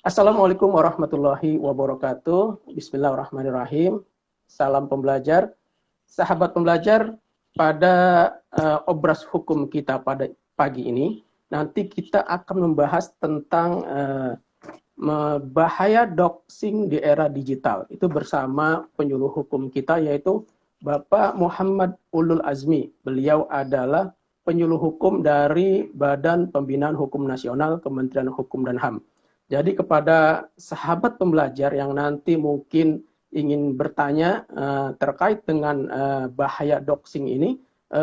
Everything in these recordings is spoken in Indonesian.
Assalamualaikum warahmatullahi wabarakatuh. Bismillahirrahmanirrahim. Salam pembelajar. Sahabat pembelajar, pada obras hukum kita pada pagi ini, nanti kita akan membahas tentang bahaya doxing di era digital. Itu bersama penyuluh hukum kita, yaitu Bapak Muhammad Ulul Azmi. Beliau adalah penyuluh hukum dari Badan Pembinaan Hukum Nasional Kementerian Hukum dan HAM. Jadi kepada sahabat pembelajar yang nanti mungkin ingin bertanya terkait dengan bahaya doxing ini,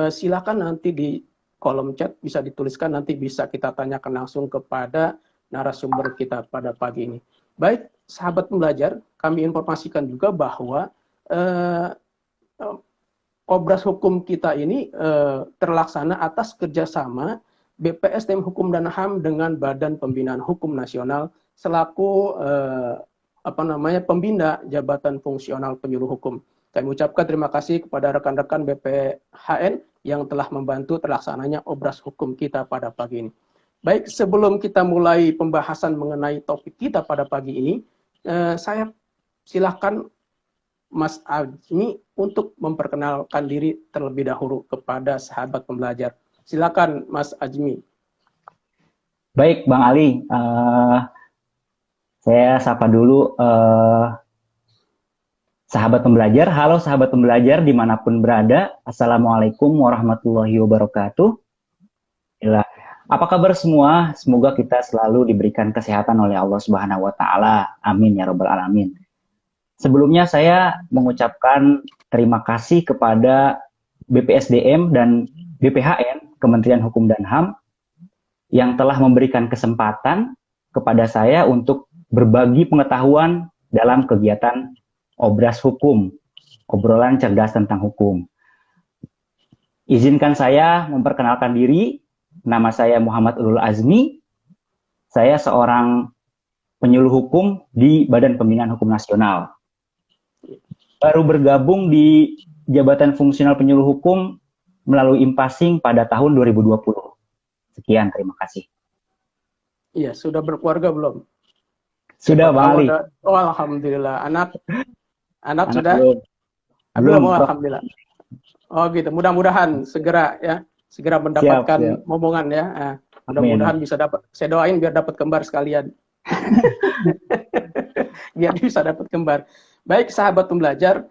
silakan nanti di kolom chat bisa dituliskan, nanti bisa kita tanyakan langsung kepada narasumber kita pada pagi ini. Baik, sahabat pembelajar, kami informasikan juga bahwa obras hukum kita ini terlaksana atas kerjasama BPSDM Hukum dan HAM dengan Badan Pembinaan Hukum Nasional selaku pembina Jabatan Fungsional Penyuluh Hukum. Kami ucapkan terima kasih kepada rekan-rekan BPHN yang telah membantu terlaksananya obras hukum kita pada pagi ini. Baik, sebelum kita mulai pembahasan mengenai topik kita pada pagi ini, saya silakan Mas Azmi untuk memperkenalkan diri terlebih dahulu kepada sahabat pembelajar. Silakan Mas Azmi. Baik, Bang Ali. Saya sapa dulu sahabat pembelajar. Halo sahabat pembelajar dimanapun berada. Assalamualaikum warahmatullahi wabarakatuh. Apa kabar semua? Semoga kita selalu diberikan kesehatan oleh Allah Subhanahu wa Ta'ala. Amin ya Rabbal Alamin. Sebelumnya saya mengucapkan terima kasih kepada BPSDM dan BPHN, Kementerian Hukum dan HAM, yang telah memberikan kesempatan kepada saya untuk berbagi pengetahuan dalam kegiatan obras hukum, obrolan cerdas tentang hukum. Izinkan saya memperkenalkan diri, nama saya Muhammad Ulul Azmi, saya seorang penyuluh hukum di Badan Pembinaan Hukum Nasional. Baru bergabung di Jabatan Fungsional Penyuluh Hukum melalui impasing pada tahun 2020. Sekian, terima kasih. Iya, sudah berkeluarga belum? Sudah, Bang Ali. Oh, alhamdulillah. Anak sudah? Belum. Alhamdulillah. Oh gitu, mudah-mudahan segera mendapatkan siap. momongan ya. Mudah-mudahan bisa dapat. Saya doain biar dapat kembar sekalian. Biar bisa dapat kembar. Baik, sahabat pembelajar,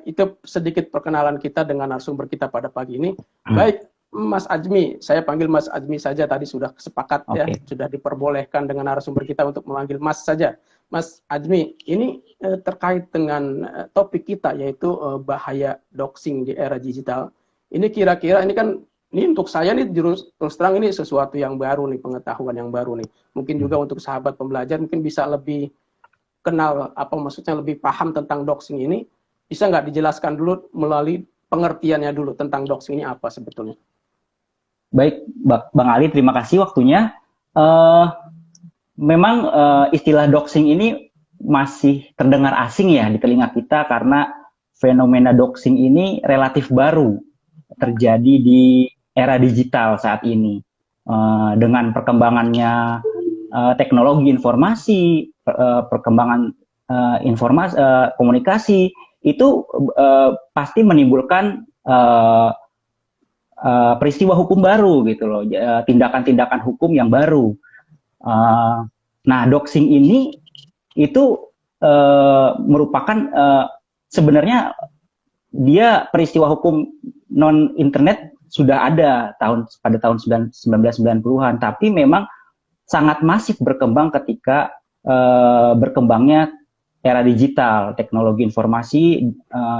itu sedikit perkenalan kita dengan narasumber kita pada pagi ini. Baik, Mas Azmi, saya panggil Mas Azmi saja, tadi sudah sepakat ya, sudah diperbolehkan dengan narasumber kita untuk memanggil Mas saja. Mas Azmi, ini terkait dengan topik kita yaitu bahaya doxing di era digital. Ini kira-kira ini untuk saya nih terus terang ini sesuatu yang baru nih, pengetahuan yang baru nih. Mungkin juga untuk sahabat pembelajar mungkin bisa lebih kenal lebih paham tentang doxing ini. Bisa nggak dijelaskan dulu melalui pengertiannya dulu tentang doxing ini apa sebetulnya? Baik, Bang Ali, terima kasih waktunya. Memang istilah doxing ini masih terdengar asing ya di telinga kita karena fenomena doxing ini relatif baru terjadi di era digital saat ini. Dengan perkembangannya teknologi informasi, perkembangan informasi, komunikasi, itu pasti menimbulkan peristiwa hukum baru gitu loh, tindakan-tindakan hukum yang baru. Nah, doxing ini itu merupakan sebenarnya dia peristiwa hukum non internet sudah ada pada tahun 1990-an, tapi memang sangat masif berkembang ketika berkembangnya era digital, teknologi informasi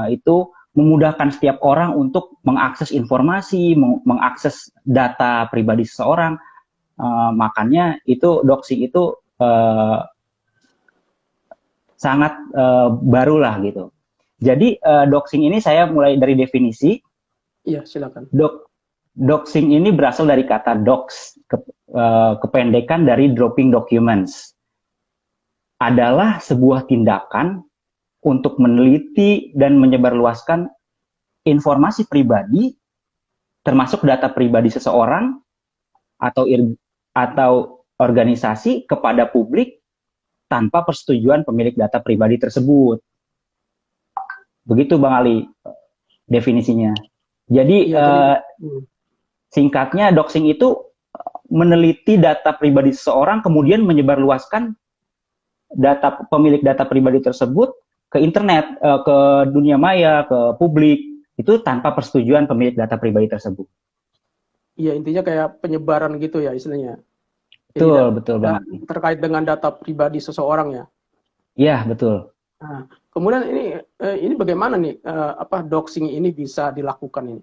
itu memudahkan setiap orang untuk mengakses informasi, mengakses data pribadi seseorang. Makanya itu doxing itu sangat baru lah gitu. Jadi doxing ini saya mulai dari definisi. Iya, silakan. Doxing ini berasal dari kata dox, kependekan dari dropping documents. Adalah sebuah tindakan untuk meneliti dan menyebarluaskan informasi pribadi, termasuk data pribadi seseorang atau organisasi kepada publik tanpa persetujuan pemilik data pribadi tersebut. Begitu Bang Ali definisinya. Jadi singkatnya doxing itu meneliti data pribadi seseorang kemudian menyebarluaskan data pemilik data pribadi tersebut ke internet, ke dunia maya, ke publik, itu tanpa persetujuan pemilik data pribadi tersebut. Iya, intinya kayak penyebaran gitu ya istilahnya. Betul banget. Terkait dengan data pribadi seseorang ya. Iya, betul. Nah, kemudian ini bagaimana nih doxing ini bisa dilakukan ini?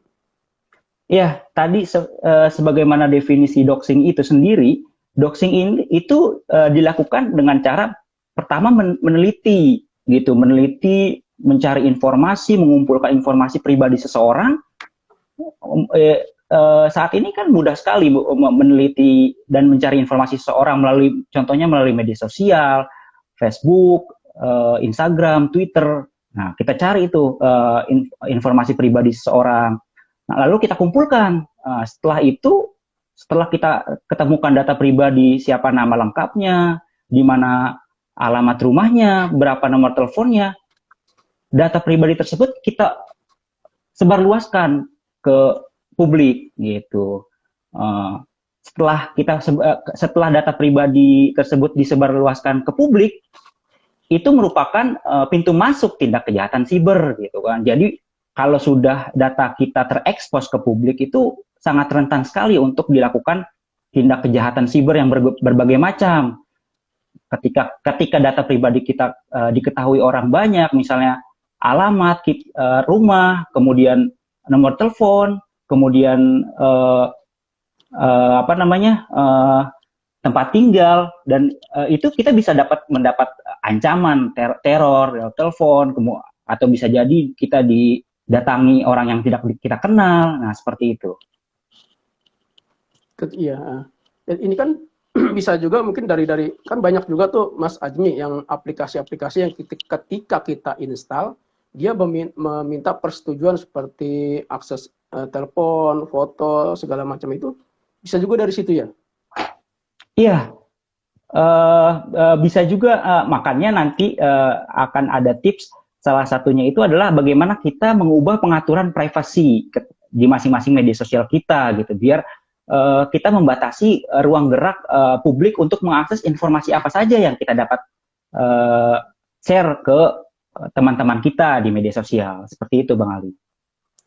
Ya, tadi sebagaimana definisi doxing itu sendiri, doxing ini itu dilakukan dengan cara pertama meneliti, gitu, meneliti, mencari informasi, mengumpulkan informasi pribadi seseorang. Saat ini kan mudah sekali meneliti dan mencari informasi seseorang contohnya melalui media sosial, Facebook, Instagram, Twitter. Nah, kita cari itu informasi pribadi seseorang. Nah, lalu kita kumpulkan. Setelah itu, setelah kita ketemukan data pribadi, siapa nama lengkapnya, di mana alamat rumahnya, berapa nomor teleponnya, data pribadi tersebut kita sebarluaskan ke publik gitu. Setelah data pribadi tersebut disebarluaskan ke publik, itu merupakan pintu masuk tindak kejahatan siber gitu kan. Jadi kalau sudah data kita terekspos ke publik itu sangat rentan sekali untuk dilakukan tindak kejahatan siber yang berbagai macam. Ketika data pribadi kita diketahui orang banyak, misalnya alamat, rumah, kemudian nomor telepon, kemudian tempat tinggal, dan itu kita bisa mendapat ancaman teror, telepon, atau bisa jadi kita didatangi orang yang tidak kita kenal. Nah, seperti itu. Iya. Dan ini kan bisa juga mungkin dari kan banyak juga tuh Mas Ajmi yang aplikasi-aplikasi yang ketika kita install dia meminta persetujuan seperti akses telepon, foto, segala macam itu bisa juga dari situ ya? Iya, bisa juga. Makanya nanti akan ada tips. Salah satunya itu adalah bagaimana kita mengubah pengaturan privasi di masing-masing media sosial kita, gitu, biar kita membatasi ruang gerak publik untuk mengakses informasi apa saja yang kita dapat share ke teman-teman kita di media sosial. Seperti itu, Bang Ali.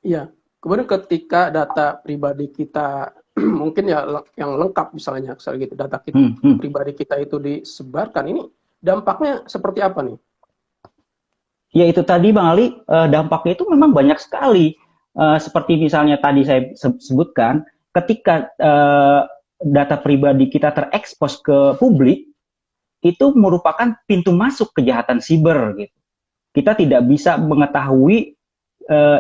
Iya. Kemudian ketika data pribadi kita mungkin ya yang lengkap misalnya gitu, data kita, pribadi kita itu disebarkan, ini dampaknya seperti apa nih? Ya itu tadi Bang Ali, dampaknya itu memang banyak sekali. Seperti misalnya tadi saya sebutkan, ketika data pribadi kita terekspos ke publik, itu merupakan pintu masuk kejahatan siber, gitu. Kita tidak bisa mengetahui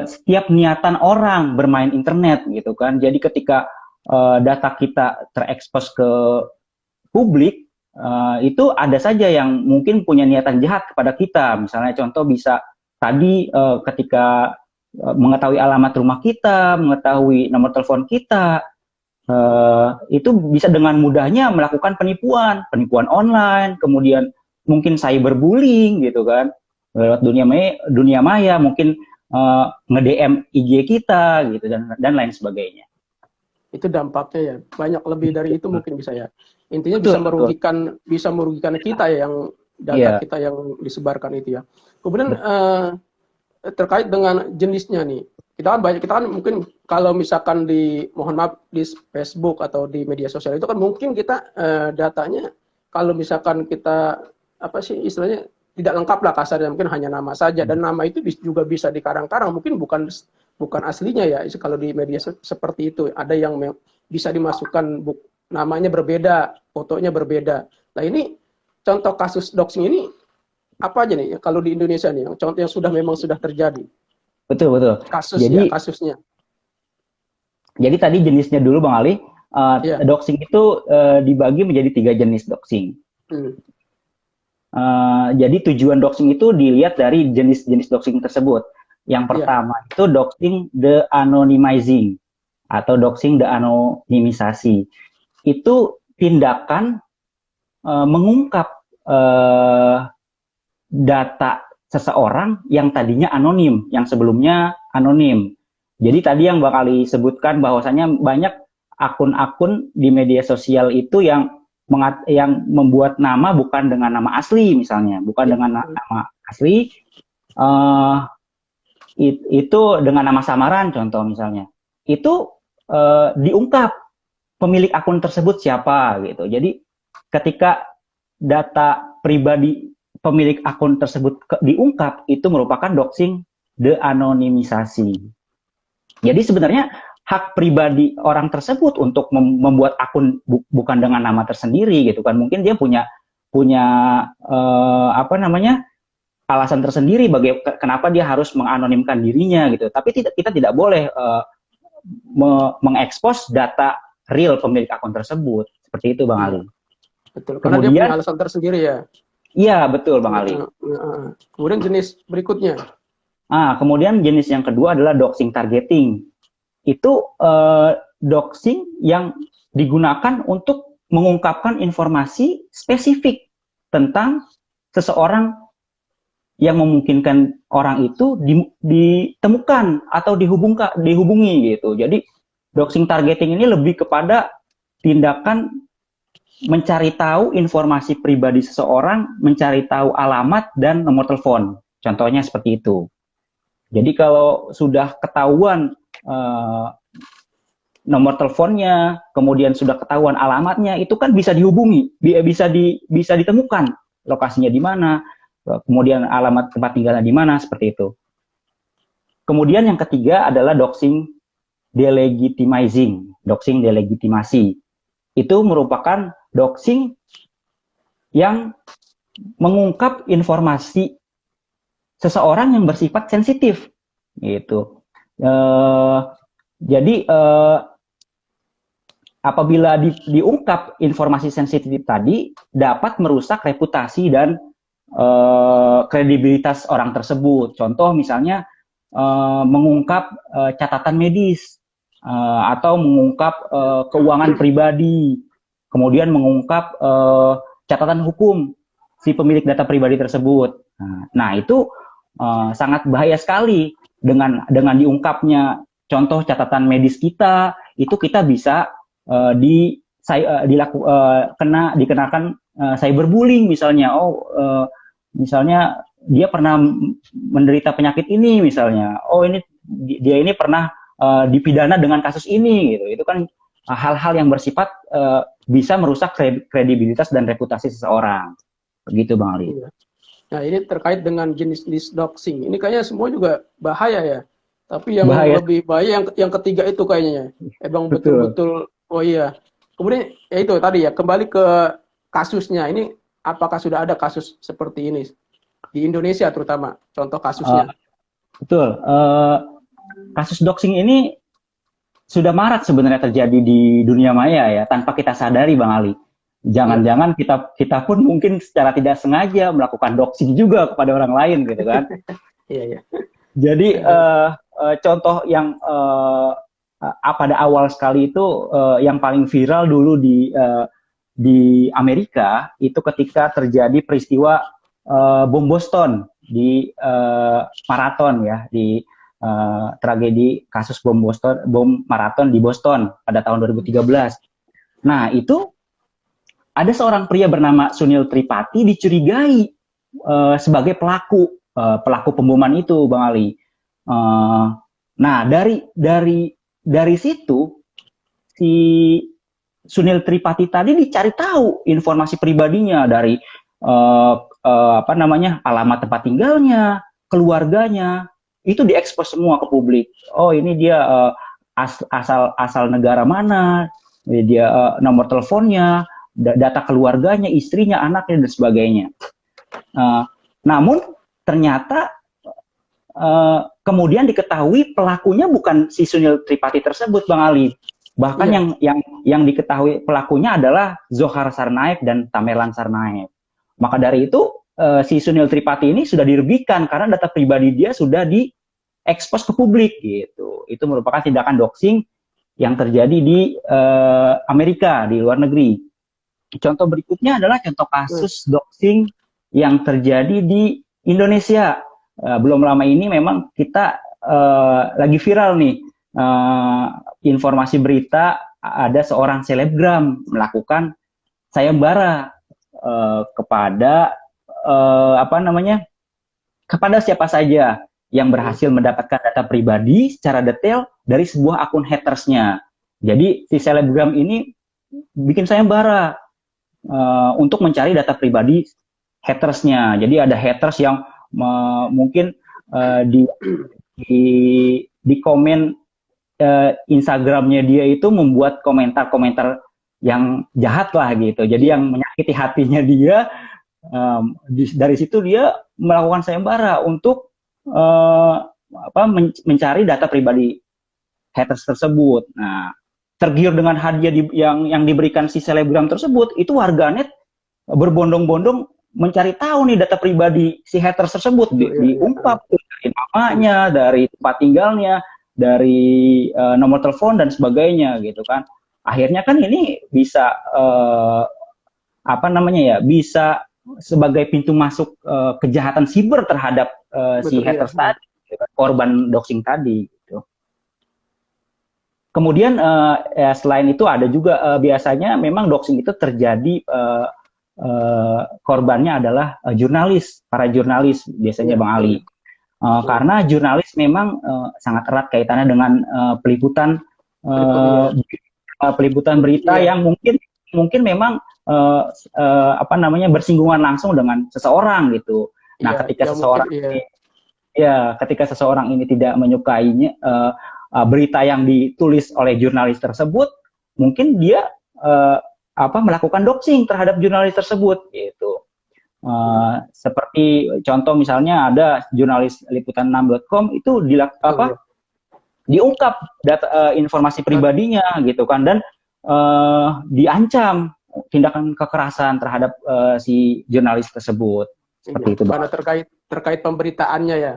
setiap niatan orang bermain internet, gitu kan. Jadi ketika data kita terekspos ke publik, itu ada saja yang mungkin punya niatan jahat kepada kita. Misalnya contoh bisa tadi ketika mengetahui alamat rumah kita, mengetahui nomor telepon kita, itu bisa dengan mudahnya melakukan penipuan online, kemudian mungkin cyberbullying gitu kan, lewat dunia maya mungkin nge-DM IG kita gitu dan lain sebagainya. Itu dampaknya ya, banyak lebih dari itu mungkin bisa ya. Intinya bisa merugikan kita ya, yang data kita yang disebarkan itu ya. Kemudian terkait dengan jenisnya nih, kita kan mungkin kalau misalkan mohon maaf di Facebook atau di media sosial itu kan mungkin kita datanya kalau misalkan kita istilahnya tidak lengkap lah kasarnya, mungkin hanya nama saja, dan nama itu juga bisa dikarang-karang, mungkin bukan aslinya ya. Kalau di media seperti itu ada yang bisa dimasukkan namanya berbeda, fotonya berbeda. Nah, ini contoh kasus doxing ini apa aja nih kalau di Indonesia nih, yang contoh yang memang sudah terjadi? Betul. Kasusnya. Jadi tadi jenisnya dulu Bang Ali, doxing itu dibagi menjadi 3 jenis doxing. Jadi tujuan doxing itu dilihat dari jenis-jenis doxing tersebut. Yang pertama itu doxing the anonymizing atau doxing the anonimisasi. Itu tindakan mengungkap eh, data seseorang yang tadinya anonim, yang sebelumnya anonim. Jadi tadi yang Bang Ali sebutkan bahwasanya banyak akun-akun di media sosial itu yang membuat nama bukan dengan nama asli, misalnya bukan dengan nama asli, itu dengan nama samaran, contoh misalnya itu diungkap pemilik akun tersebut siapa gitu. Jadi ketika data pribadi pemilik akun tersebut diungkap, itu merupakan doxing de-anonimisasi. Jadi sebenarnya hak pribadi orang tersebut untuk membuat akun bukan dengan nama tersendiri gitu kan. Mungkin dia punya alasan tersendiri kenapa dia harus menganonimkan dirinya gitu. Tapi kita tidak boleh mengekspos data real pemilik akun tersebut. Seperti itu Bang Ali. Betul, karena dia punya alasan tersendiri ya. Iya, betul Bang Ali. Kemudian jenis berikutnya. Kemudian jenis yang kedua adalah doxing targeting. Itu doxing yang digunakan untuk mengungkapkan informasi spesifik tentang seseorang yang memungkinkan orang itu ditemukan atau dihubungi gitu. Jadi doxing targeting ini lebih kepada tindakan mencari tahu informasi pribadi seseorang, mencari tahu alamat dan nomor telepon. Contohnya seperti itu. Jadi kalau sudah ketahuan nomor teleponnya, kemudian sudah ketahuan alamatnya, itu kan bisa dihubungi, bisa ditemukan lokasinya di mana, kemudian alamat tempat tinggalnya di mana, seperti itu. Kemudian yang ketiga adalah doxing delegitimizing, doxing delegitimasi. Itu merupakan doxing yang mengungkap informasi seseorang yang bersifat sensitif, gitu. Jadi apabila diungkap informasi sensitif tadi, dapat merusak reputasi dan kredibilitas orang tersebut. Contoh misalnya mengungkap catatan medis, atau mengungkap keuangan pribadi, kemudian mengungkap catatan hukum si pemilik data pribadi tersebut. Nah itu sangat bahaya sekali dengan diungkapnya contoh catatan medis kita, itu kita bisa dikenakan cyberbullying misalnya. Misalnya dia pernah menderita penyakit ini misalnya. Dia ini pernah dipidana dengan kasus ini gitu. Itu kan hal-hal yang bersifat bisa merusak kredibilitas dan reputasi seseorang. Begitu Bang Ali. Nah, ini terkait dengan jenis doxing. Ini kayaknya semua juga bahaya ya. Tapi yang lebih bahaya yang ketiga itu kayaknya. Bang betul-betul. Oh iya. Kemudian ya itu tadi ya, kembali ke kasusnya. Ini apakah sudah ada kasus seperti ini di Indonesia terutama, contoh kasusnya? Betul. Kasus doxing ini sudah marak sebenarnya terjadi di dunia maya ya, tanpa kita sadari Bang Ali. Jangan-jangan kita pun mungkin secara tidak sengaja melakukan doxing juga kepada orang lain gitu kan. Iya. Jadi contoh yang pada awal sekali itu yang paling viral dulu di Amerika itu ketika terjadi peristiwa bom Boston di maraton ya, di tragedi kasus bom maraton di Boston pada tahun 2013. Nah, itu ada seorang pria bernama Sunil Tripati dicurigai sebagai pelaku pemboman itu, Bang Ali. Nah, dari situ si Sunil Tripati tadi dicari tahu informasi pribadinya dari alamat tempat tinggalnya, keluarganya, itu diekspos semua ke publik. Oh, ini dia asal negara mana, dia nomor teleponnya, data keluarganya, istrinya, anaknya dan sebagainya. Namun ternyata kemudian diketahui pelakunya bukan si Sunil Tripati tersebut, Bang Ali. Bahkan yang diketahui pelakunya adalah Zohar Tsarnaev dan Tamerlan Tsarnaev. Maka dari itu si Sunil Tripati ini sudah dirugikan karena data pribadi dia sudah diekspos ke publik gitu. Itu merupakan tindakan doxing yang terjadi di Amerika, di luar negeri. contoh berikutnya adalah contoh kasus doxing yang terjadi di Indonesia. Belum lama ini memang kita lagi viral nih, informasi berita ada seorang selebgram melakukan sayembara kepada kepada siapa saja yang berhasil mendapatkan data pribadi secara detail dari sebuah akun hatersnya. Jadi si selebgram ini bikin sayembara untuk mencari data pribadi hatersnya. Jadi ada haters yang mungkin di komen Instagramnya dia itu membuat komentar-komentar yang jahat lah gitu. Jadi yang menyakiti hatinya dia, dari situ dia melakukan sayembara untuk mencari data pribadi haters tersebut. Nah, tergiur dengan hadiah yang diberikan si selebgram tersebut, itu warganet berbondong-bondong mencari tahu nih data pribadi si haters tersebut, diungkap dari namanya, dari tempat tinggalnya, dari nomor telepon dan sebagainya gitu kan. Akhirnya kan ini bisa bisa sebagai pintu masuk kejahatan siber terhadap si haters tadi, korban doxing tadi gitu. Kemudian selain itu ada juga biasanya memang doxing itu terjadi korbannya adalah para jurnalis biasanya Bang Ali. Karena jurnalis memang sangat erat kaitannya dengan peliputan berita yang mungkin memang bersinggungan langsung dengan seseorang gitu. Nah, ketika seseorang ini tidak menyukainya berita yang ditulis oleh jurnalis tersebut, mungkin dia melakukan doxing terhadap jurnalis tersebut gitu. Seperti contoh misalnya ada jurnalis liputan6.com itu diungkap data informasi pribadinya gitu kan, dan diancam tindakan kekerasan terhadap si jurnalis tersebut. Seperti itu, karena terkait pemberitaannya ya.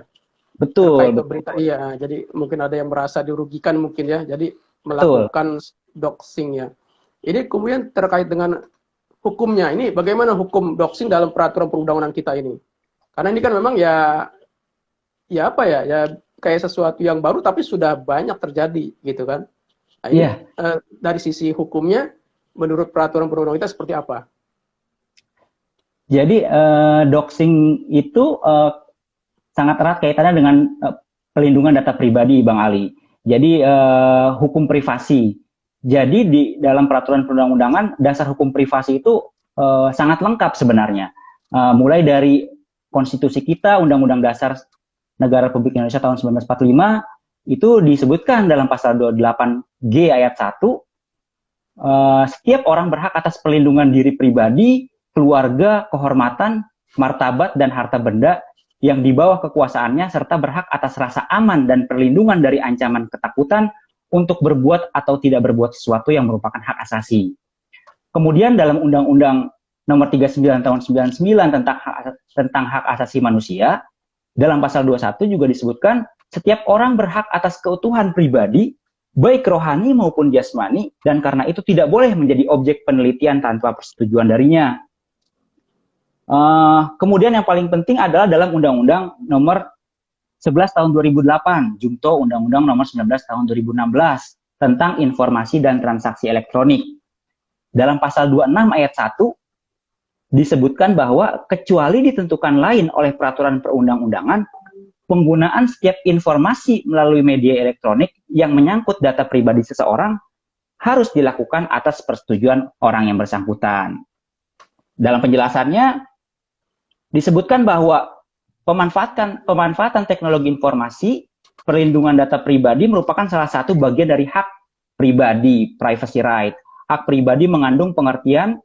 Betul. Iya, jadi mungkin ada yang merasa dirugikan mungkin ya, jadi melakukan doxing ya. Ini kemudian terkait dengan hukumnya, ini bagaimana hukum doxing dalam peraturan perundang-undangan kita ini? Karena ini kan memang ya kayak sesuatu yang baru tapi sudah banyak terjadi gitu kan. Nah, ini, dari sisi hukumnya menurut peraturan perundang-undangan kita seperti apa? Jadi doxing itu sangat erat kaitannya dengan pelindungan data pribadi, Bang Ali. Jadi hukum privasi. Jadi di dalam peraturan perundang-undangan, dasar hukum privasi itu sangat lengkap sebenarnya. Mulai dari konstitusi kita, Undang-Undang Dasar Negara Republik Indonesia tahun 1945, itu disebutkan dalam pasal 28G ayat 1, setiap orang berhak atas perlindungan diri pribadi, keluarga, kehormatan, martabat, dan harta benda yang di bawah kekuasaannya, serta berhak atas rasa aman dan perlindungan dari ancaman ketakutan untuk berbuat atau tidak berbuat sesuatu yang merupakan hak asasi. Kemudian dalam Undang-Undang Nomor 39 Tahun 99 tentang hak asasi manusia, dalam pasal 21 juga disebutkan setiap orang berhak atas keutuhan pribadi, baik rohani maupun jasmani, dan karena itu tidak boleh menjadi objek penelitian tanpa persetujuan darinya. Kemudian yang paling penting adalah dalam Undang-Undang Nomor 11 tahun 2008, Junto Undang-Undang Nomor 19 tahun 2016 tentang informasi dan transaksi elektronik. Dalam pasal 26 ayat 1 disebutkan bahwa kecuali ditentukan lain oleh peraturan perundang-undangan, penggunaan setiap informasi melalui media elektronik yang menyangkut data pribadi seseorang harus dilakukan atas persetujuan orang yang bersangkutan. Dalam penjelasannya disebutkan bahwa pemanfaatan teknologi informasi, perlindungan data pribadi merupakan salah satu bagian dari hak pribadi, privacy right. Hak pribadi mengandung pengertian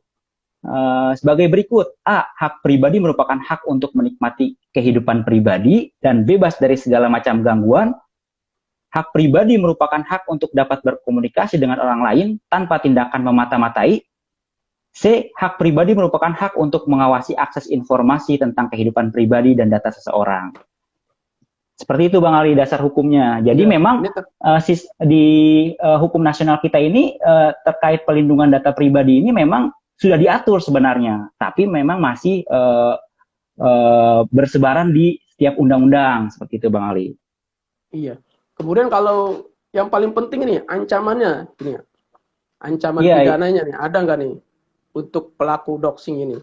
sebagai berikut. A. Hak pribadi merupakan hak untuk menikmati kehidupan pribadi dan bebas dari segala macam gangguan. Hak pribadi merupakan hak untuk dapat berkomunikasi dengan orang lain tanpa tindakan memata-matai. C. Hak pribadi merupakan hak untuk mengawasi akses informasi tentang kehidupan pribadi dan data seseorang. Seperti itu Bang Ali dasar hukumnya. Jadi memang di hukum nasional kita ini terkait pelindungan data pribadi ini memang sudah diatur sebenarnya, tapi memang masih bersebaran di setiap undang-undang seperti itu, Bang Ali. Iya. Kemudian kalau yang paling penting ini ancamannya, ini ya, ancaman Iya, pidananya nih, ada nggak nih untuk pelaku doxing ini?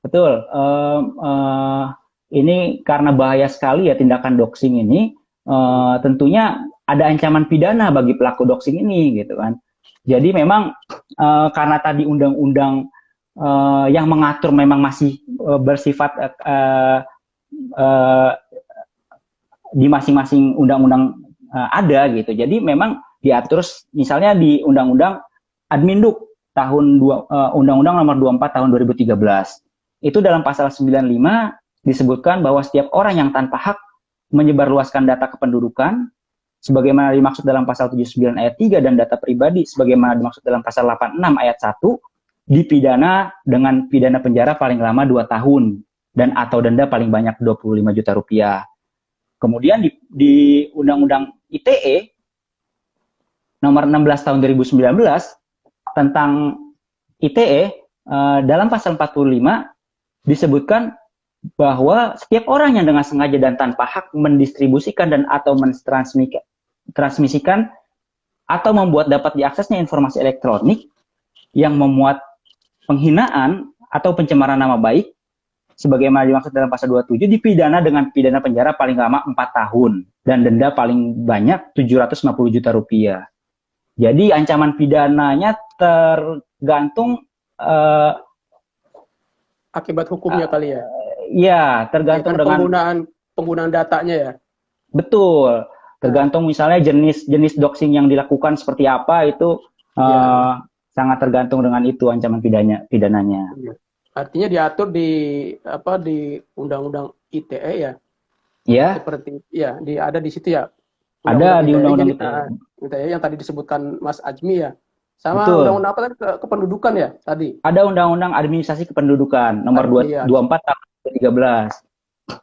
betul. Ini karena bahaya sekali ya tindakan doxing ini. Tentunya ada ancaman pidana bagi pelaku doxing ini, gitu kan. Jadi memang karena tadi undang-undang yang mengatur memang masih bersifat di masing-masing undang-undang ada gitu. Jadi memang diatur misalnya di undang-undang Adminduk tahun Undang-Undang Nomor 24 tahun 2013. Itu dalam pasal 95 disebutkan bahwa setiap orang yang tanpa hak menyebarluaskan data kependudukan sebagaimana dimaksud dalam pasal 79 ayat 3 dan data pribadi sebagaimana dimaksud dalam pasal 86 ayat 1 dipidana dengan pidana penjara paling lama 2 tahun dan atau denda paling banyak 25 juta rupiah. Kemudian di Undang-Undang ITE nomor 16 tahun 2019 tentang ITE dalam pasal 45 disebutkan bahwa setiap orang yang dengan sengaja dan tanpa hak mendistribusikan dan atau mentransmisikan atau membuat dapat diaksesnya informasi elektronik yang memuat penghinaan atau pencemaran nama baik sebagaimana dimaksud dalam pasal 27 dipidana dengan pidana penjara paling lama 4 tahun dan denda paling banyak 750 juta rupiah. Jadi ancaman pidananya tergantung Akibat hukumnya kali ya. ya tergantung Kan dengan penggunaan datanya ya. betul. Tergantung misalnya jenis doxing yang dilakukan seperti apa itu Iya. sangat tergantung dengan itu ancaman pidananya. Iya. Artinya diatur di Undang-Undang ITE ya. Ya, Seperti ya, ada di situ ya. ada Undang-Undang di ITE undang-undang jadi ITE. ITE yang tadi disebutkan Mas Ajmi ya. Sama Betul. undang-undang apa tadi kependudukan ya tadi. Ada Undang-Undang Administrasi Kependudukan nomor Iya. 24 tahun 2013.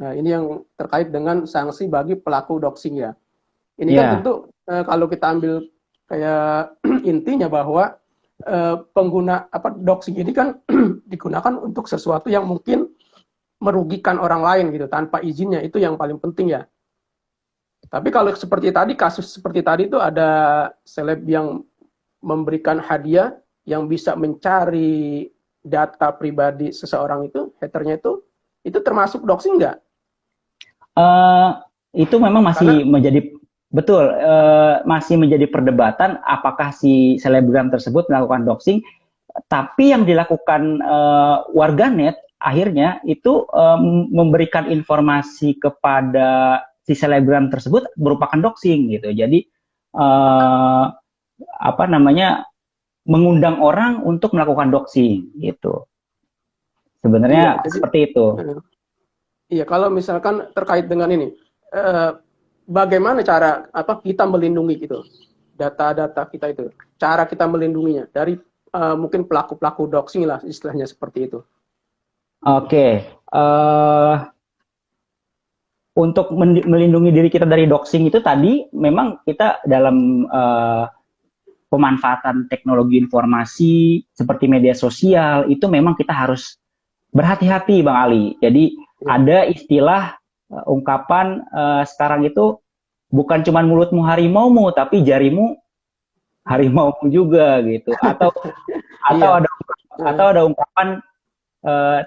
Nah, ini yang terkait dengan sanksi bagi pelaku doxing ya. Ini kan Ya. tentu kalau kita ambil kayak intinya bahwa pengguna doxing ini kan digunakan untuk sesuatu yang mungkin merugikan orang lain gitu tanpa izinnya, itu yang paling penting ya. Tapi kalau seperti tadi, kasus seperti tadi itu ada seleb yang memberikan hadiah yang bisa mencari data pribadi seseorang itu, haternya itu termasuk doxing nggak? Itu memang masih menjadi betul, masih menjadi perdebatan apakah si selebgram tersebut melakukan doxing. Tapi yang dilakukan warganet akhirnya itu memberikan informasi kepada si selebgram tersebut merupakan doxing gitu. Jadi mengundang orang untuk melakukan doxing gitu. Sebenarnya seperti itu. Iya, kalau misalkan terkait dengan ini, bagaimana cara kita melindungi gitu data-data kita itu? Cara kita melindunginya dari mungkin pelaku-pelaku doxing lah istilahnya seperti itu. Oke. Untuk melindungi diri kita dari doxing itu tadi memang kita dalam pemanfaatan teknologi informasi seperti media sosial itu memang kita harus berhati-hati Bang Ali. Jadi ada istilah ungkapan sekarang itu bukan cuma mulutmu harimaumu tapi jarimu harimaumu juga gitu. Atau ada ungkapan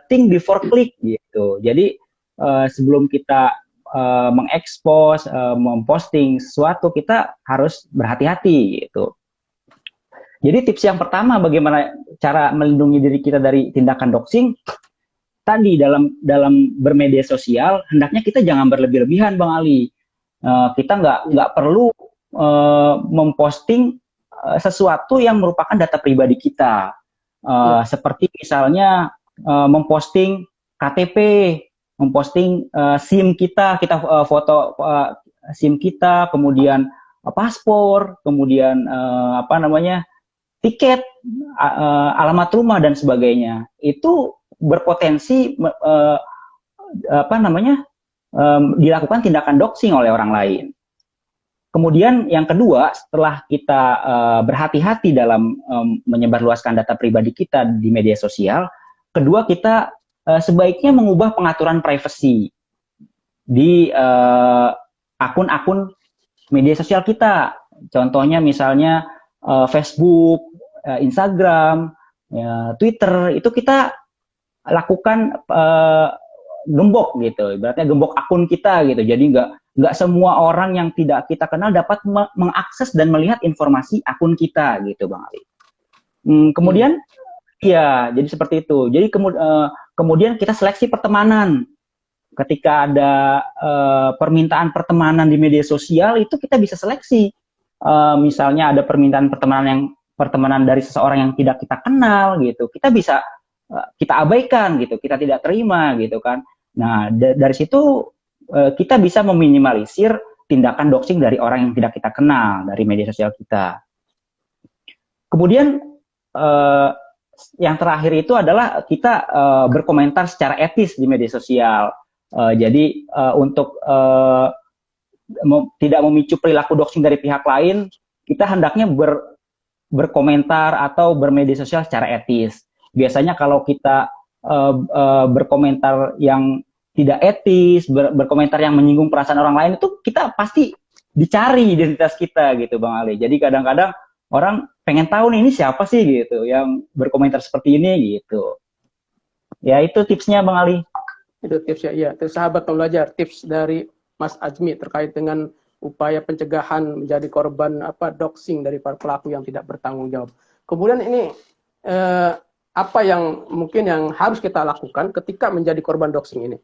think before click gitu. Jadi sebelum kita mengekspos, memposting sesuatu, kita harus berhati-hati gitu. Jadi tips yang pertama bagaimana cara melindungi diri kita dari tindakan doxing, tadi dalam bermedia sosial hendaknya kita jangan berlebih-lebihan Bang Ali. Kita nggak perlu memposting sesuatu yang merupakan data pribadi kita. Seperti misalnya memposting KTP, memposting SIM kita foto SIM kita, kemudian paspor, kemudian tiket, alamat rumah dan sebagainya. Itu berpotensi dilakukan tindakan doxing oleh orang lain. kemudian yang kedua, setelah kita berhati-hati dalam menyebarluaskan data pribadi kita di media sosial, kedua kita sebaiknya mengubah pengaturan privacy di akun-akun media sosial kita. Contohnya misalnya Facebook, Instagram, Twitter, itu kita lakukan gembok gitu, ibaratnya gembok akun kita gitu. Jadi nggak semua orang yang tidak kita kenal dapat mengakses dan melihat informasi akun kita gitu, Bang Ali. Kemudian ya, jadi seperti itu. Jadi kemudian kita seleksi pertemanan. Ketika ada permintaan pertemanan di media sosial, itu kita bisa seleksi. Misalnya ada permintaan pertemanan dari seseorang yang tidak kita kenal gitu, kita bisa kita abaikan gitu, kita tidak terima gitu kan. Nah, dari situ kita bisa meminimalisir tindakan doxing dari orang yang tidak kita kenal dari media sosial kita. Kemudian yang terakhir itu adalah kita berkomentar secara etis di media sosial. Jadi untuk tidak memicu perilaku doxing dari pihak lain, kita hendaknya berkomentar atau bermedia sosial secara etis. Biasanya kalau kita berkomentar yang tidak etis, berkomentar yang menyinggung perasaan orang lain, itu kita pasti dicari identitas kita gitu, Bang Ali. Jadi kadang-kadang orang pengen tahu nih, ini siapa sih gitu yang berkomentar seperti ini gitu. Ya itu tipsnya, Bang Ali. Itu tipsnya, iya. Itu sahabat pembelajar, tips dari Mas Ajmi terkait dengan upaya pencegahan menjadi korban doxing dari para pelaku yang tidak bertanggung jawab. Kemudian ini apa yang mungkin yang harus kita lakukan ketika menjadi korban doxing ini?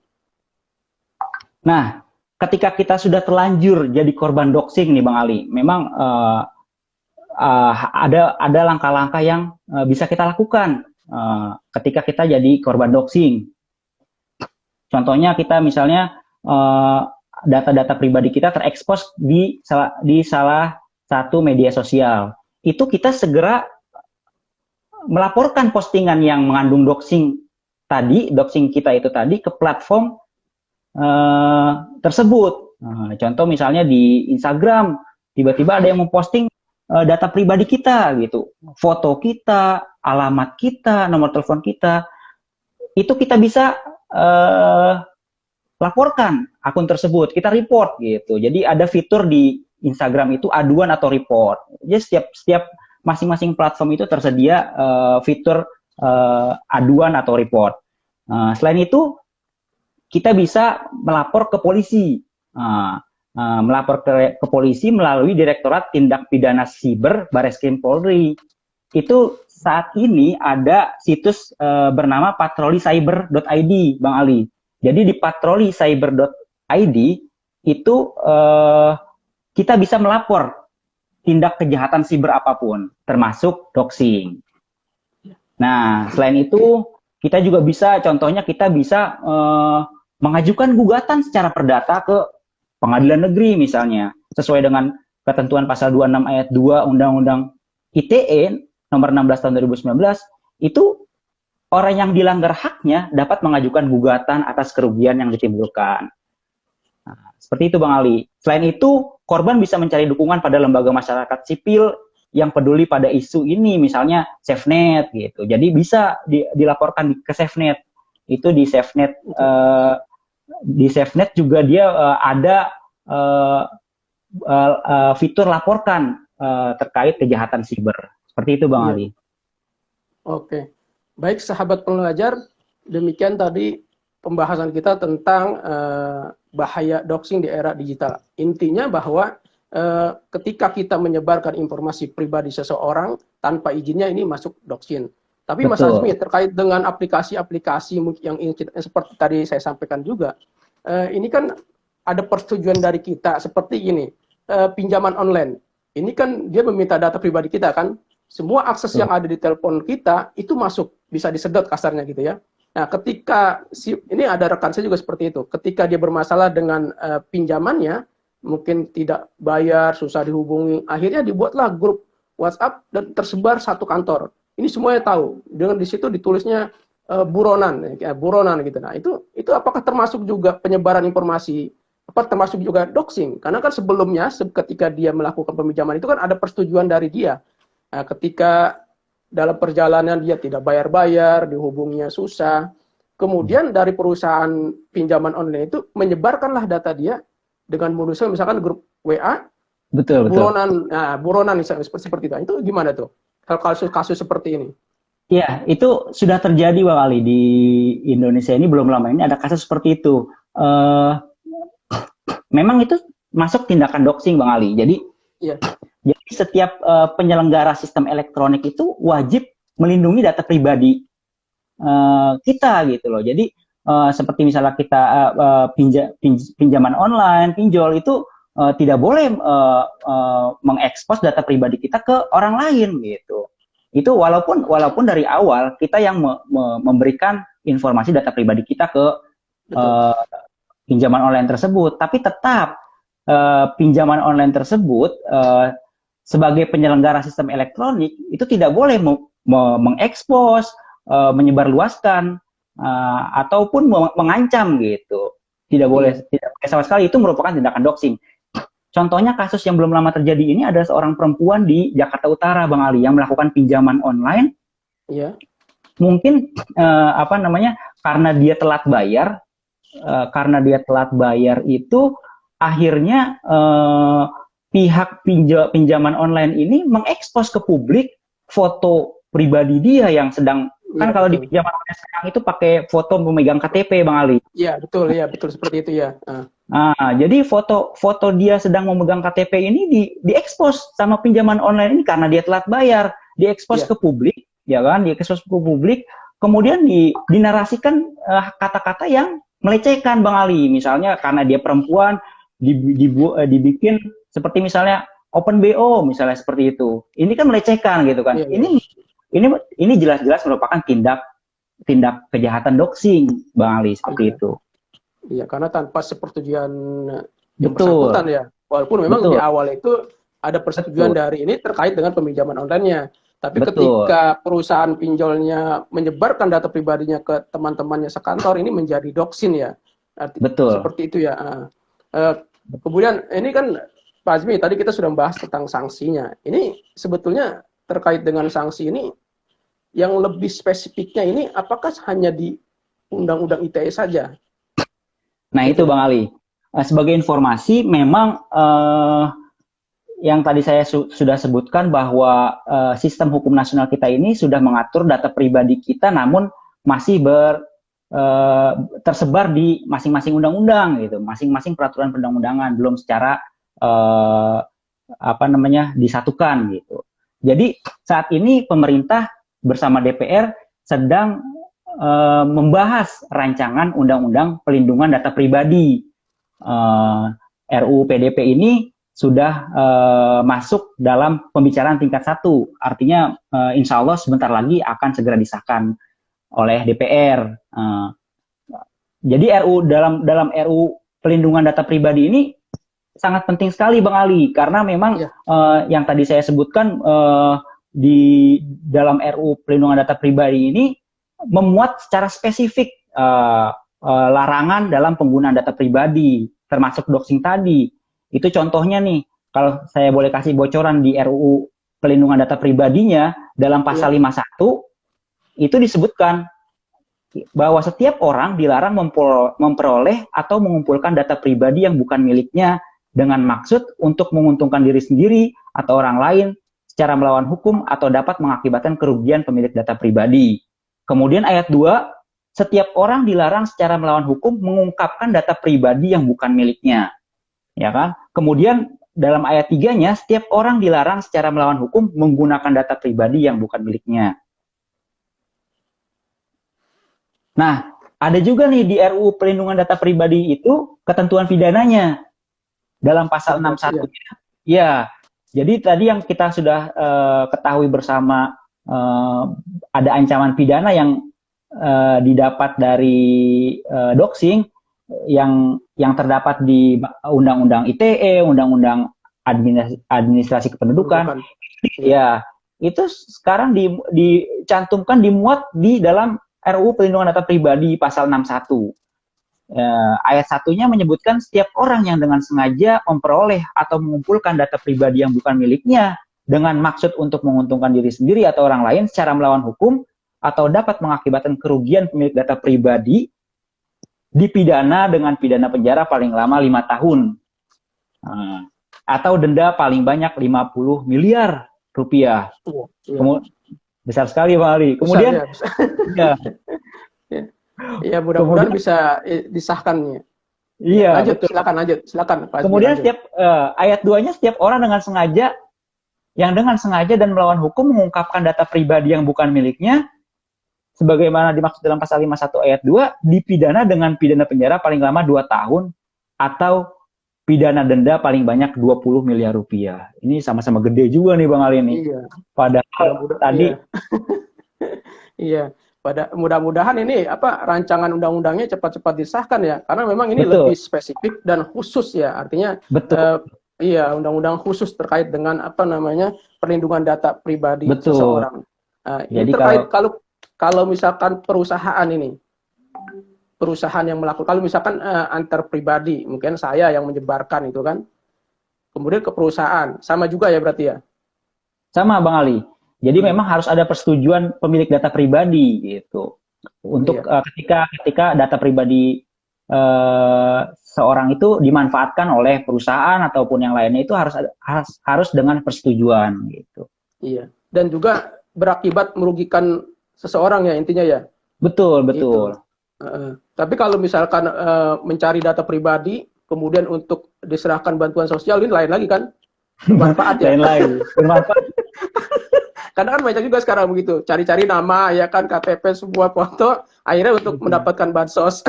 Nah, ketika kita sudah terlanjur jadi korban doxing nih, Bang Ali, memang ada langkah-langkah yang bisa kita lakukan ketika kita jadi korban doxing. Contohnya kita misalnya data-data pribadi kita terekspos di salah satu media sosial. Itu kita segera melaporkan postingan yang mengandung doxing kita itu tadi ke platform tersebut. Contoh misalnya di Instagram, tiba-tiba ada yang memposting data pribadi kita gitu, foto kita, alamat kita, nomor telepon kita, itu kita bisa laporkan akun tersebut, kita report gitu. Jadi ada fitur di Instagram itu aduan atau report. Jadi setiap masing-masing platform itu tersedia fitur aduan atau report. Selain itu kita bisa melapor ke polisi. Melapor ke polisi melalui Direktorat Tindak Pidana Siber Bareskrim Polri. Itu saat ini ada situs bernama patrolicyber.id, Bang Ali. Jadi di patrolicyber.id itu kita bisa melapor tindak kejahatan siber apapun, termasuk doxing. Nah, selain itu kita juga bisa, contohnya kita bisa mengajukan gugatan secara perdata ke pengadilan negeri misalnya, sesuai dengan ketentuan pasal 26 ayat 2 Undang-Undang ITE nomor 16 tahun 2019, itu orang yang dilanggar haknya dapat mengajukan gugatan atas kerugian yang ditimbulkan. Nah, seperti itu, Bang Ali. Selain itu, korban bisa mencari dukungan pada lembaga masyarakat sipil yang peduli pada isu ini, misalnya SafeNet gitu. Jadi bisa dilaporkan ke SafeNet. Itu di SafeNet, juga dia ada fitur laporkan terkait kejahatan siber. Seperti itu, Bang Ali. Oke. Baik, sahabat pembelajar, demikian tadi pembahasan kita tentang bahaya doxing di era digital. Intinya bahwa ketika kita menyebarkan informasi pribadi seseorang tanpa izinnya, ini masuk doxing. Tapi Mas Azmi, terkait dengan aplikasi-aplikasi yang seperti tadi saya sampaikan juga, ini kan ada persetujuan dari kita seperti ini, pinjaman online. Ini kan dia meminta data pribadi kita kan, semua akses yang ada di telepon kita itu masuk, bisa disedot kasarnya gitu ya. Nah, ketika ini ada rekan saya juga seperti itu, ketika dia bermasalah dengan pinjamannya, mungkin tidak bayar, susah dihubungi, akhirnya dibuatlah grup WhatsApp dan tersebar satu kantor. Ini semuanya tahu. Dengan di situ ditulisnya buronan gitu. Nah, itu apakah termasuk juga penyebaran informasi apa termasuk juga doxing, karena kan sebelumnya ketika dia melakukan peminjaman itu kan ada persetujuan dari dia. Nah, ketika dalam perjalanan dia tidak bayar-bayar, dihubungnya susah, kemudian dari perusahaan pinjaman online itu menyebarkanlah data dia dengan modusnya misalkan grup WA, Betul, betul. buronan misalnya seperti itu. Itu gimana tuh? Kasus-kasus seperti ini. Iya, itu sudah terjadi Bang Ali di Indonesia ini belum lama ini ada kasus seperti itu. Memang itu masuk tindakan doxing Bang Ali. Jadi Iya. Jadi setiap penyelenggara sistem elektronik itu wajib melindungi data pribadi kita gitu loh. Jadi seperti misalnya kita pinjaman online, pinjol itu tidak boleh mengekspos data pribadi kita ke orang lain gitu. Itu walaupun dari awal kita yang memberikan informasi data pribadi kita ke pinjaman online tersebut, tapi tetap pinjaman online tersebut sebagai penyelenggara sistem elektronik itu tidak boleh mengekspos, menyebarluaskan ataupun mengancam gitu. Tidak boleh sama sekali, itu merupakan tindakan doxing. Contohnya kasus yang belum lama terjadi ini ada seorang perempuan di Jakarta Utara, Bang Ali, yang melakukan pinjaman online. Iya. Mungkin karena dia telat bayar itu akhirnya pihak pinjaman online ini mengekspos ke publik foto pribadi dia yang sedang kalau di pinjaman online sekarang itu pakai foto memegang KTP Bang Ali. Iya betul seperti itu ya. Jadi foto dia sedang memegang KTP ini diekspos sama pinjaman online ini karena dia telat bayar, diekspos ke publik, ya kan? Diekspos ke publik, kemudian dinarasikan kata-kata yang melecehkan Bang Ali. Misalnya karena dia perempuan dibikin seperti misalnya open BO misalnya seperti itu. Ini kan melecehkan gitu kan. Ini jelas-jelas merupakan tindak kejahatan doxing Bang Ali seperti itu. Iya, karena tanpa sepersetujuan yang bersangkutan ya. Walaupun memang di awal itu ada persetujuan dari ini terkait dengan peminjaman online-nya. Tapi ketika perusahaan pinjolnya menyebarkan data pribadinya ke teman-temannya sekantor, ini menjadi doxing ya. Seperti itu ya. Kemudian ini kan Pak Azmi, tadi kita sudah membahas tentang sanksinya. Ini sebetulnya terkait dengan sanksi ini, yang lebih spesifiknya ini apakah hanya di Undang-Undang ITE saja? Nah itu Bang Ali, sebagai informasi memang yang tadi saya sudah sebutkan bahwa sistem hukum nasional kita ini sudah mengatur data pribadi kita namun masih tersebar di masing-masing undang-undang gitu, masing-masing peraturan perundang-undangan, belum secara disatukan gitu. Jadi saat ini pemerintah bersama DPR sedang membahas rancangan undang-undang pelindungan data pribadi. RUU PDP ini sudah masuk dalam pembicaraan tingkat 1. Artinya insya Allah sebentar lagi akan segera disahkan oleh DPR. Jadi dalam RUU pelindungan data pribadi ini sangat penting sekali Bang Ali, karena memang yang tadi saya sebutkan di dalam RUU pelindungan data pribadi ini memuat secara spesifik larangan dalam penggunaan data pribadi, termasuk doxing tadi. Itu contohnya nih, kalau saya boleh kasih bocoran di RUU pelindungan data pribadinya, dalam pasal 51, itu disebutkan bahwa setiap orang dilarang memperoleh atau mengumpulkan data pribadi yang bukan miliknya dengan maksud untuk menguntungkan diri sendiri atau orang lain secara melawan hukum atau dapat mengakibatkan kerugian pemilik data pribadi. Kemudian ayat 2, setiap orang dilarang secara melawan hukum mengungkapkan data pribadi yang bukan miliknya. Ya kan? Kemudian dalam ayat 3-nya, setiap orang dilarang secara melawan hukum menggunakan data pribadi yang bukan miliknya. Nah, ada juga nih di RUU pelindungan data pribadi itu ketentuan pidananya dalam pasal 61. Ya, jadi tadi yang kita sudah ketahui bersama ada ancaman pidana yang didapat dari doxing yang terdapat di Undang-Undang ITE, Undang-Undang Administrasi Kependudukan. Ya, itu sekarang dicantumkan, dimuat di dalam RUU Pelindungan Data Pribadi pasal 61. ayat satunya menyebutkan setiap orang yang dengan sengaja memperoleh atau mengumpulkan data pribadi yang bukan miliknya dengan maksud untuk menguntungkan diri sendiri atau orang lain secara melawan hukum atau dapat mengakibatkan kerugian pemilik data pribadi dipidana dengan pidana penjara paling lama 5 tahun. Atau denda paling banyak 50 miliar rupiah. Besar sekali Bang Ali. Kemudian ya, ya mudah-mudahan bisa disahkannya. Iya. Lanjut, silakan. Kemudian setiap ayat 2-nya setiap orang dengan sengaja dan melawan hukum mengungkapkan data pribadi yang bukan miliknya sebagaimana dimaksud dalam pasal 51 ayat 2 dipidana dengan pidana penjara paling lama 2 tahun atau pidana denda paling banyak 20 miliar rupiah. Ini sama-sama gede juga nih Bang Ali nih. Iya. Padahal tadi iya. Mudah-mudahan ini rancangan undang-undangnya cepat-cepat disahkan ya, karena memang ini lebih spesifik dan khusus ya, artinya iya, undang-undang khusus terkait dengan perlindungan data pribadi seseorang. Ini terkait kalau misalkan perusahaan yang melakukan, kalau misalkan antar pribadi, mungkin saya yang menyebarkan itu kan, kemudian ke perusahaan, sama juga ya berarti ya? Sama Bang Ali. Jadi memang harus ada persetujuan pemilik data pribadi gitu. Untuk ketika data pribadi seorang itu dimanfaatkan oleh perusahaan ataupun yang lainnya itu harus dengan persetujuan gitu. Iya. Dan juga berakibat merugikan seseorang ya intinya ya. Betul. Tapi kalau misalkan mencari data pribadi kemudian untuk diserahkan bantuan sosial, ini lain lagi kan? Bermanfaat ya. Lain. Bermanfaat. Karena kan banyak juga sekarang begitu, cari-cari nama ya kan, KTP, semua foto, akhirnya untuk mendapatkan bansos.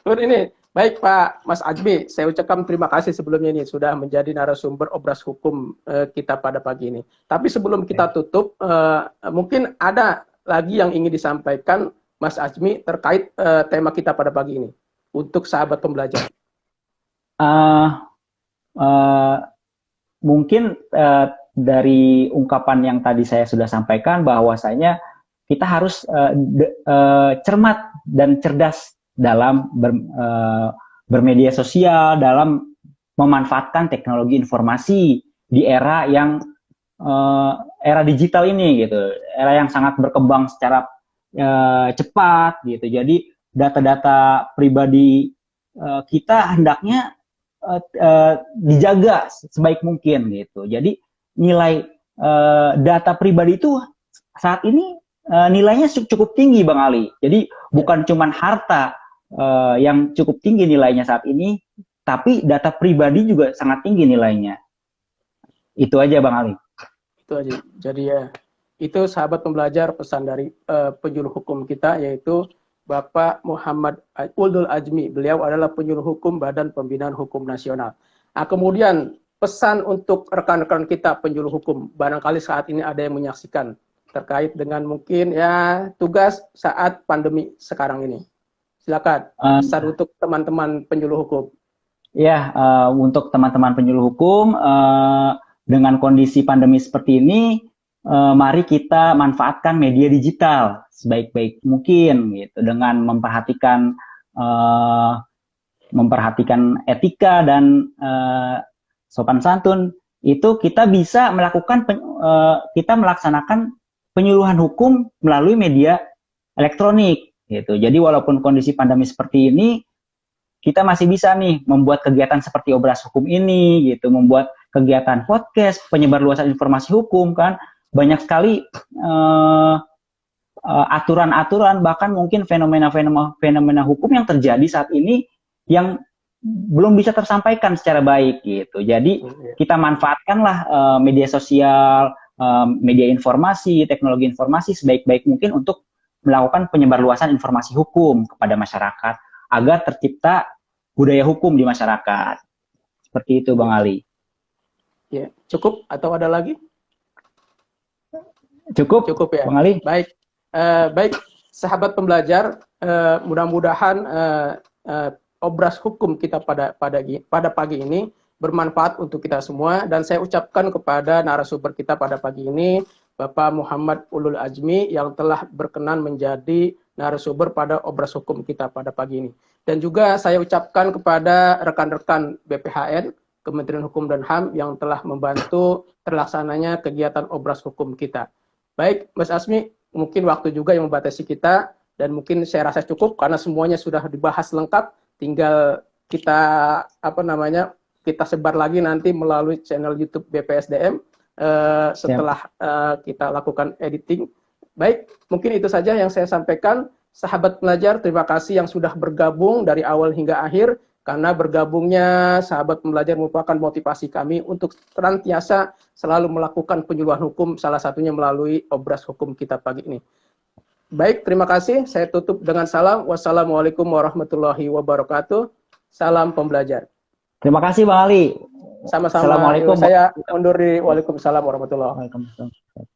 Ini baik Pak Mas Ajmi, saya ucapkan terima kasih sebelumnya ini sudah menjadi narasumber Obras Hukum kita pada pagi ini. Tapi sebelum kita tutup, mungkin ada lagi yang ingin disampaikan Mas Ajmi terkait tema kita pada pagi ini untuk sahabat pembelajar. Mungkin dari ungkapan yang tadi saya sudah sampaikan bahwasanya kita harus cermat dan cerdas dalam bermedia sosial, dalam memanfaatkan teknologi informasi di era yang era digital ini gitu, era yang sangat berkembang secara cepat gitu. Jadi data-data pribadi kita hendaknya dijaga sebaik mungkin gitu. Jadi nilai data pribadi itu saat ini nilainya cukup tinggi Bang Ali. Jadi bukan cuma harta yang cukup tinggi nilainya saat ini, tapi data pribadi juga sangat tinggi nilainya. Itu aja Bang Ali. Itu aja. Jadi ya, itu sahabat pembelajar pesan dari penjuru hukum kita, yaitu Bapak Muhammad Uldul Ajmi. Beliau adalah penjuru hukum Badan Pembinaan Hukum Nasional. Nah, kemudian pesan untuk rekan-rekan kita penjuru hukum, barangkali saat ini ada yang menyaksikan terkait dengan mungkin ya tugas saat pandemi sekarang ini. Silakan pesan untuk teman-teman penjuru hukum. Ya, untuk teman-teman penjuru hukum, dengan kondisi pandemi seperti ini, mari kita manfaatkan media digital sebaik-baik mungkin gitu, dengan memperhatikan etika dan sopan santun. Itu kita bisa melaksanakan penyuluhan hukum melalui media elektronik gitu. Jadi walaupun kondisi pandemi seperti ini, kita masih bisa nih membuat kegiatan seperti Obras Hukum ini gitu, membuat kegiatan podcast, penyebarluasan informasi hukum kan. Banyak sekali aturan-aturan, bahkan mungkin fenomena hukum yang terjadi saat ini yang belum bisa tersampaikan secara baik gitu. Jadi kita manfaatkanlah media sosial, media informasi, teknologi informasi sebaik-baik mungkin untuk melakukan penyebarluasan informasi hukum kepada masyarakat agar tercipta budaya hukum di masyarakat. Seperti itu Bang Ali. Ya, cukup atau ada lagi? Cukup ya, Bang Ali. Baik, baik sahabat pembelajar, mudah-mudahan Obras Hukum kita pada pagi ini bermanfaat untuk kita semua, dan saya ucapkan kepada narasumber kita pada pagi ini, Bapak Muhammad Ulul Ajmi yang telah berkenan menjadi narasumber pada obras hukum kita pada pagi ini. Dan juga saya ucapkan kepada rekan-rekan BPHN, Kementerian Hukum dan HAM yang telah membantu terlaksananya kegiatan obras hukum kita. Baik, Mas Azmi, mungkin waktu juga yang membatasi kita, dan mungkin saya rasa cukup karena semuanya sudah dibahas lengkap, tinggal kita kita sebar lagi nanti melalui channel YouTube BPSDM setelah kita lakukan editing. Baik, mungkin itu saja yang saya sampaikan. Sahabat pelajar, terima kasih yang sudah bergabung dari awal hingga akhir, karena bergabungnya sahabat pelajar merupakan motivasi kami untuk senantiasa selalu melakukan penyuluhan hukum, salah satunya melalui obras hukum kita pagi ini. Baik, terima kasih. Saya tutup dengan salam. Wassalamualaikum warahmatullahi wabarakatuh. Salam pembelajar. Terima kasih Bang Ali. Sama-sama. Assalamualaikum. Saya undur diri. Waalaikumsalam warahmatullahi wabarakatuh. Waalaikumsalam.